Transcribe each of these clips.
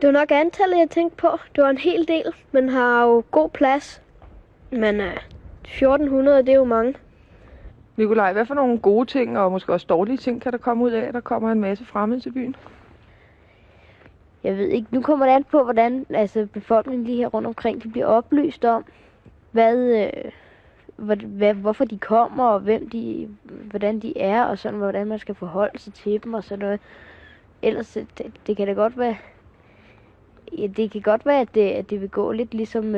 Det var nok antallet, jeg tænkte på. Det var en hel del. Man har jo god plads. Men 1400, det er jo mange. Nikolaj, hvad for nogle gode ting og måske også dårlige ting kan der komme ud af, at der kommer en masse fremmede til byen? Jeg ved ikke, nu kommer det an på, hvordan befolkningen lige her rundt omkring de bliver oplyst om, hvorfor de kommer, og hvordan de er, og sådan, hvordan man skal forholde sig til dem og sådan noget. Ellers, det kan da godt være, at det vil gå lidt ligesom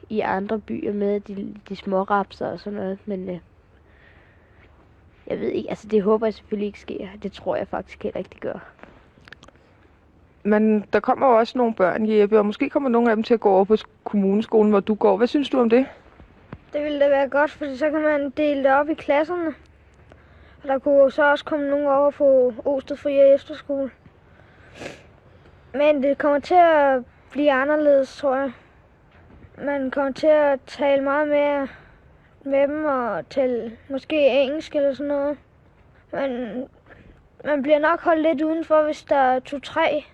i andre byer med de små rapser og sådan noget, men jeg ved ikke, det håber jeg selvfølgelig ikke sker. Det tror jeg faktisk heller ikke, det gør. Men der kommer jo også nogle børn, Jeppe, og måske kommer nogle af dem til at gå over på kommuneskolen, hvor du går. Hvad synes du om det? Det ville da være godt, for så kan man dele det op i klasserne. Og der kunne så også komme nogen over på Osted Frie Efterskole. Men det kommer til at blive anderledes, tror jeg. Man kommer til at tale meget mere med dem og tale måske engelsk eller sådan noget. Men man bliver nok holdt lidt udenfor, hvis der er 2-3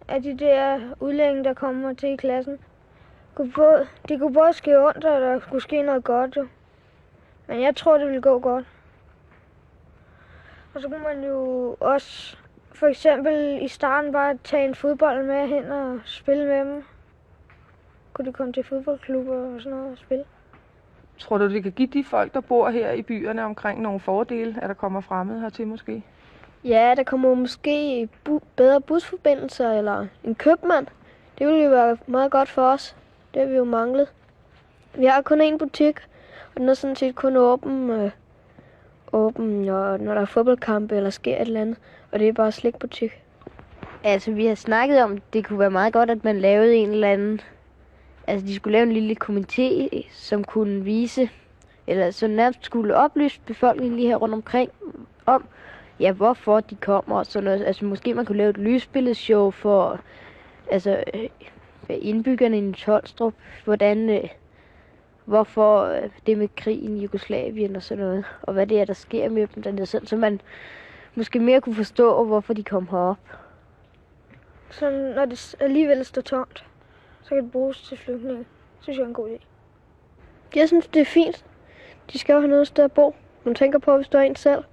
af de der udlændinge, der kommer til i klassen. Det kunne både ske ondt, og der kunne ske noget godt, jo. Men jeg tror, det ville gå godt. Og så kunne man jo også for eksempel i starten bare tage en fodbold med hen og spille med dem. Kunne de komme til fodboldklubber og sådan noget og spille. Tror du, det kan give de folk, der bor her i byerne omkring nogle fordele, at der kommer fremmede hertil måske? Ja, der kommer måske bedre busforbindelser eller en købmand. Det ville jo være meget godt for os. Det har vi jo manglet. Vi har kun én butik, og den er sådan set kun åben, når der er fodboldkampe eller sker et eller andet. Og det er bare slikbutik. Vi har snakket om, det kunne være meget godt, at man lavede en eller anden. De skulle lave en lille komité, som kunne vise, eller så nærmest skulle oplyse befolkningen lige her rundt omkring om, hvorfor de kommer og sådan noget. Måske man kunne lave et lysbilledshow for indbyggerne i Tolstrup, hvorfor det med krigen i Jugoslavien og sådan noget, og hvad det er, der sker med dem dernede, så man måske mere kunne forstå, hvorfor de kom herop. Så når det alligevel står tomt, så kan det bruges til flygtninge. Det synes jeg er en god idé. Jeg synes, det er fint. De skal jo have noget sted at bo. Man tænker på, hvis du er en selv.